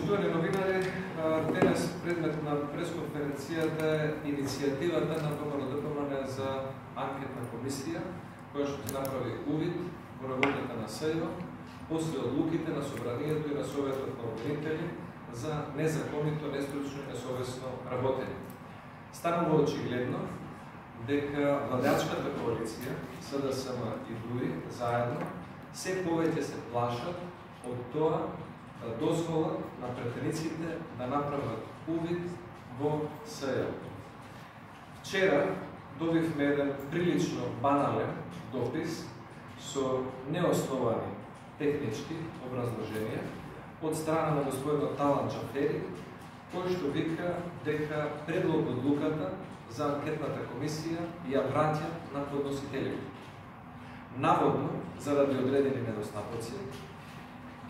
Почитувани новинари, денес предмет на пресконференцијата е иницијативата на ВМРО-ДПМН за анкетна комисија, која што ќе направи увид во работата на СЈО после одлуките на Собранието и на Советот на обвинители за незаконито, нестручно и несовесно работење. Станува очигледно дека владеачката коалиција, СДСМ и ДУИ заедно, се повеќе се плашат од тоа да дозволат на претениците да направат увид во СЈО. Вчера добивме еден прилично банален допис со неосновани технички образложенија од страна на господинот Талат Џафери, кој што вика дека предлог одлуката за анкетната комисија ја враќа на подносителите. Наводно, заради одредени недостатоци,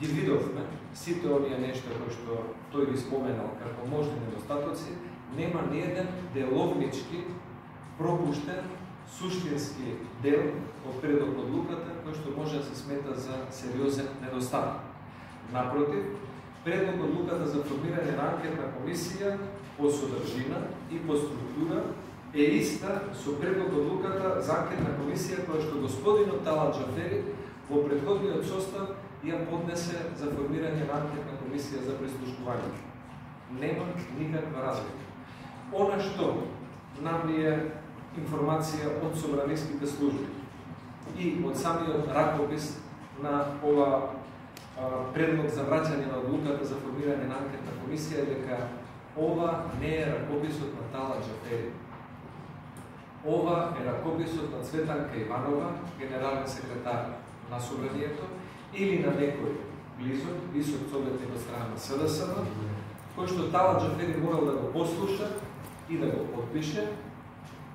ги видовме сите оние нешта кои што тој ги споменал како можни недостатоци, нема ни еден деловнички пропуштен суштински дел од предлог одлуката кој што може да се смета за сериозен недостаток. Напротив, предлог одлуката за формирање на анкетна комисија по содржина и по структура е иста со предлог одлуката за анкетна комисија која што господинот Талат Џафери во претходниот состав ја поднесе за формирање на анкетна комисија за прислушкување. Нема никаква разлика. Она што нам ни е информација од собраниските служби и од самиот ракопис на ова предлог за враќање на одлуката за формирање на анкетна комисија е дека ова не е ракописот на Талат Џафери. Ова е ракописот на Цветанка Иванова, генерален секретар на Собранието, или на некој близок, висок советник од страна на СДСМ, кој што Талат Џафери морал да го послуша и да го подпише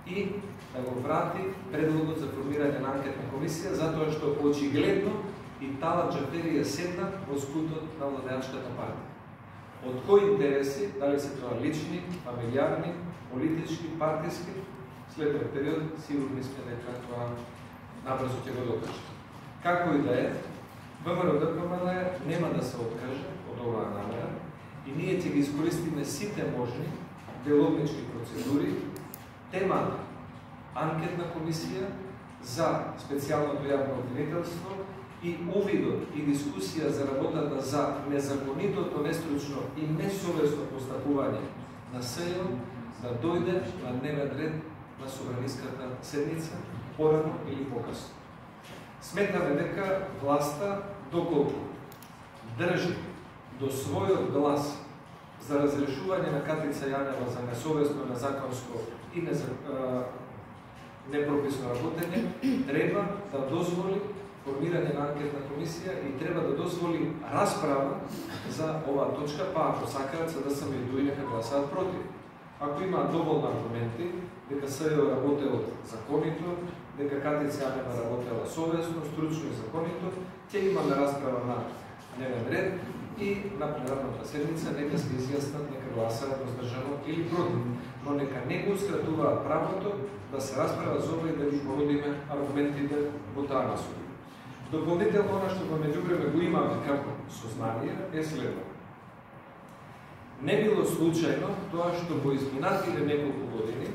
и да го врати предлогот за формирање на анкетна комисија, затоа што очигледно и Талат Џафери е седнат во скутот на владеачката партија. Од кои интереси, дали се тоа лични, фамилиарни, политички, партиски, следниот период сигурни сме дека тоа набрзо ќе го докаже. Како и да е, ВМРО-ДПМН нема да се откаже од оваа намера и ние ќе ги искористиме сите можни деловнички процедури, темата анкетна комисија за специјалното јавно обвинителство и увидот и дискусија за работата за незаконитото, нестручно и несовесно постапување на СЈО да дојде на дневен ред на собраниската седница, порано или покасно. Сметаме дека власта, доколку држи до својот глас за разрешување на Катица Јанева за несовесно, незаконско и непрописно работење, треба да дозволи формирање на анкетна комисија и треба да дозволи расправа за оваа точка, па ако сакаат СДСМ и ДУИ нека гласаат против. Ако имаат доволно аргументи дека СЈО работел законито, дека Катица Јанева работела совесно, стручно и законито, ќе имаме расправа на дневен ред и на пленарната седница нека се изјаснат, нека гласаат воздржано или против, но нека не го скратуваат правото да се расправа за ова и да ги породиме аргументите во таа насока. Дополнително, она што во меѓувреме го имаме како сознание е следно. Не било случајно тоа што во изминатите неколку години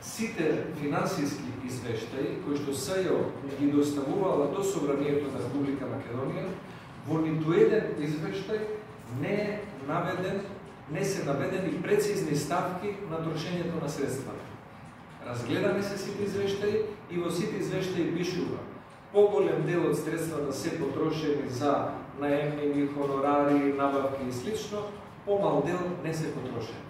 сите финансиски извештаи кои што СЈО ги доставувала до Собранието на Република Македонија, во ниту еден извештај не се наведени прецизни ставки на трошењето на средства. Разгледани се сите извештаи и во сите извештаи пишува поголем дел од средствата се потрошени за наемнини, хонорари, набавки и слично, помал дел не се потрошени.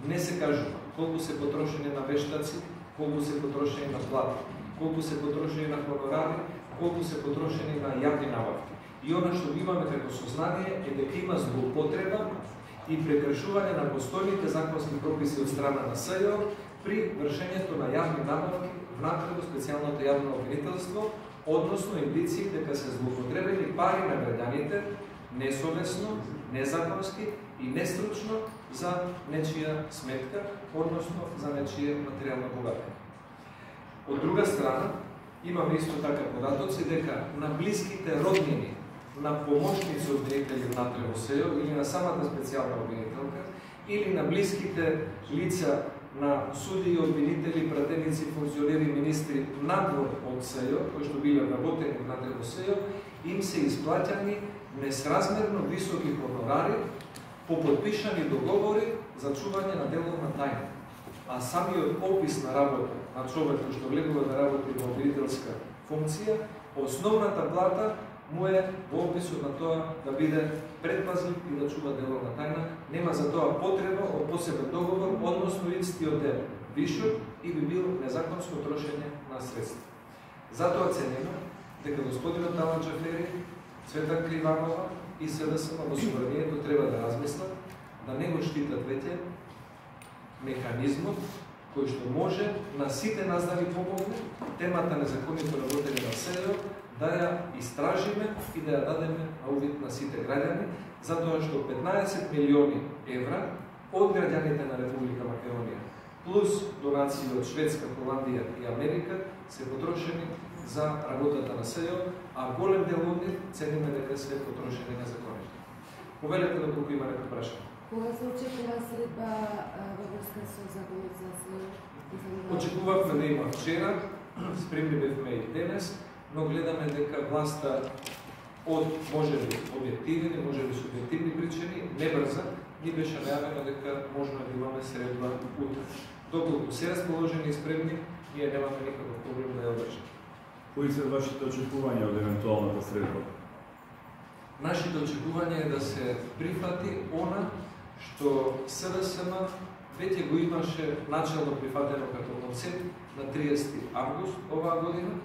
Не се кажува колку се потрошени на вештаци, колку се потрошени на плати, колку се потрошени на хонорари, колку се потрошени на јавни набавки. И она што имаме како сознание е дека има злоупотреба и прекршување на постојните законски прописи од страна на СЈО при вршењето на јавни набавки внатре во специјалното јавно обвинителство, односно индиции дека се злоупотребени пари на граѓаните несовесно, незаконски и нестручно за нечија сметка, односно за нечие материјално богатство. Од друга страна, имаме исто така податоци дека на блиските роднини на помошници обвинители внатре во СЕО или на самата специјална обвинителка или на блиските лица на суди и обвинители, пратеници, функционери и министри надвор од СЕО, кои што биле работени внатре во СЕО, им се исплаќани несразмерно високи хонорари по подпишани договори за чување на деловна тајна. А самиот опис на работа на човек кој што влегува да работи во обвинителска функција, основната плата му е во описот на тоа да биде предпазлив и да чува деловна тајна, нема за тоа потреба од посебен договор, односно истиот дел вишок и би бил незаконско трошење на средства. Затоа цениме дека господинот Талат Џафери, Цветанка Иванова и СДСМ во собранието треба да размислат да не го штитат веќе механизмот кој што може на сите нас да ни помогне темата незаконито работење на СЕО да ја истражиме и да ја дадеме на увид на сите граѓани, затоа што 15 милиони евра од граѓаните на Република Македонија плюс донации од Шведска, Холандија и Америка се потрошени за работата на СЕО, а голем дел од нив цениме дека се потрошени незаконито. Повелете доколку има некој прашање. Кога се очекува средба во врска со законот за СЕО? Очекувавме да има вчера, спремни бевме и денес, но гледаме дека власта од можеби објективни, можеби субјективни причини, не брза, ни беше најавено дека можно да имаме средба утре. Доколку се расположени и спремни, ние немаме никаков проблем да ја одржиме. Кои се вашите очекувања од евентуалната средба? Нашите очекувања е да се прифати она што СДСМ веќе го имаше начално прифатено како концепт на 30 август оваа година,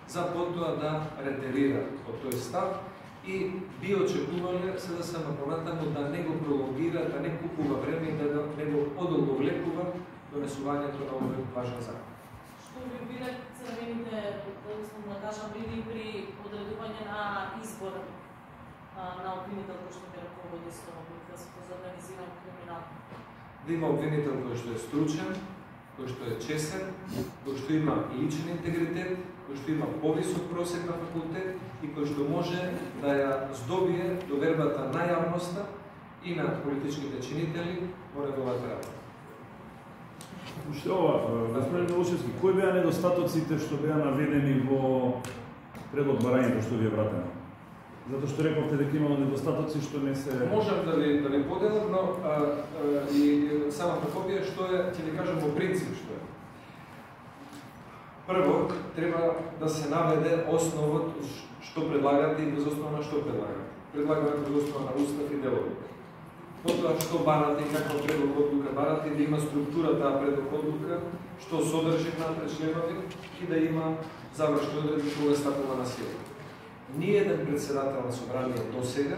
за потоа да ретерира од тој став и би очекувале СДСМ понатаму да не го пролонгира, да не купува време и да не го одолговлекува донесувањето на овој важен закон. Што би биле црвените, да кажам, линии при одредување на избор на обвинител кој што ќе раководи со обвинителството за организиран криминал? Да има обвинител кој што е стручен, кој што е честен, кој што има личен интегритет, кој што има повисок просек на факултет и кој што може да ја здобие довербата на јавноста и на политичките чинители во неговата работа. Уште ова, господин Милошевски, кои беа недостатоците што беа наведени во предлог барањето што ви е вратено? Затоа што рековте дека имало недостатоци што не се... Можам да ви поделам, но и самата копија што е, ќе ви кажам во принцип што е. Прво, треба да се наведе основот што предлагате и без основа на што предлагате. Предлагате без основа на устав и делови. Потоа што барате и каква предлог одлука барате, да има структура таа предлог одлука, што содржи внатре членови и да има завршни одредби кога стапува на сила. Ниеден председател на собрание до сега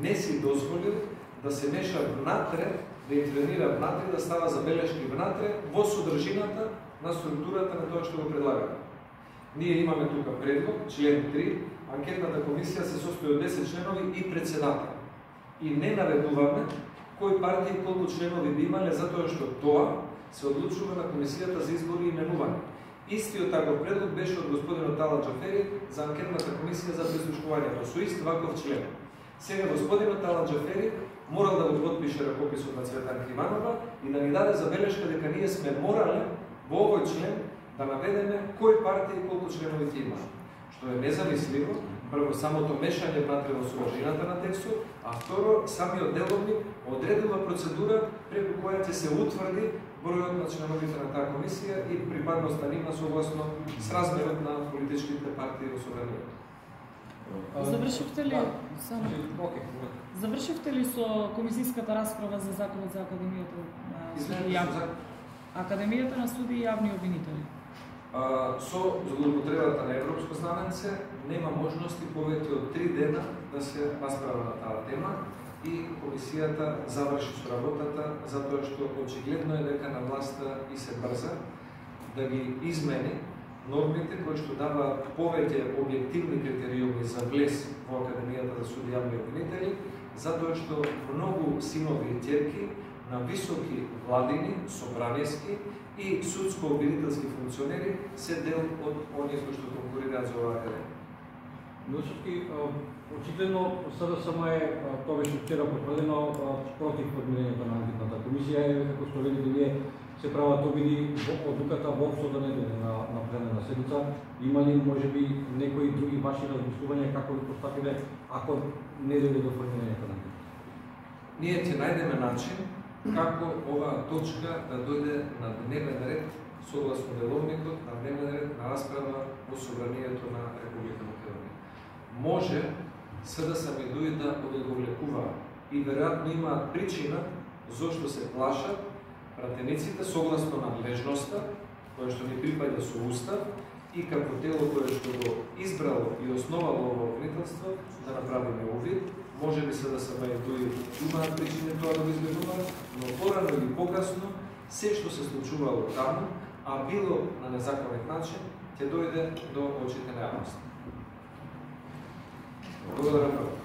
не си дозволил да се меша внатре, да интервенира внатре, да става забелешки внатре во содржината на структурата на тоа што го предлагаме. Ние имаме тука предлог, член 3, анкетната комисија се состои од 10 членови и председател. И не наведуваме кои партии и колку членови би имале, затоа што тоа се одлучува на комисијата за избори и именување. Истиот таков предлог беше од господинот Талат Џафери за анкетната комисија за прислушкувањето со ист ваков член. Сега господинот Талат Џафери морал да го подпише ракописот на Цветанка Иванова и да ни даде забелешка дека ние сме морале во овој член да наведеме кои партии и колку членови ќе има. Што е незамисливо, прво самото мешање внатре во содржината на текстот, а второ самиот деловник одредува процедура преку која ќе се утврди бројот на членовите на таа комисија и припадноста нивна согласно сразмерот на политичките партии во собранието. Завршивте ли Завршивте ли со комисиската расправа за законот за Академијата на суди и јавни обвинители? Со злоупотребата на европско знаменце нема можности повеќе од 3 дена да се расправа на таа тема и комисијата заврши со работата затоа што очигледно е дека на власта и се брза да ги измени нормите кои што даваат повеќе објективни критериуми за влез во Академијата за суди и јавни обвинители, затоа што многу синови и ќерки на високи владини, собраниски и судско-обвинителски функционери се дел од оние кои што конкурираат за оваа академија. Милошевски, очигледно СДСМ е, тоа беше вчера потврдено, против формирањето на анкетната комисија, како што видите вие, се прават обиди одлуката воопшто да не дојде на пленарна седница. Има ли можеби некои други ваши размислувања како ви постапиле ако не дојде до формирањето на анкета? Ние ќе најдеме начин како оваа точка да дојде на дневен ред согласно деловникот на дневен ред на расправа во собранието на Република Македонија. Може СДСМ да одговлекуваат и веројатно имаат причина зошто се плашат пратениците согласно надлежноста која што ни припаѓа со устав и како тело кое што го избрало и основало ова обвинителство да направиме увид. Може би СДСМ имаат причини тоа да го избегнуваат, но порано или покасно се што се случувало таму, а било на незаконет начин, ќе дојде до очите на јавност. Благодарам.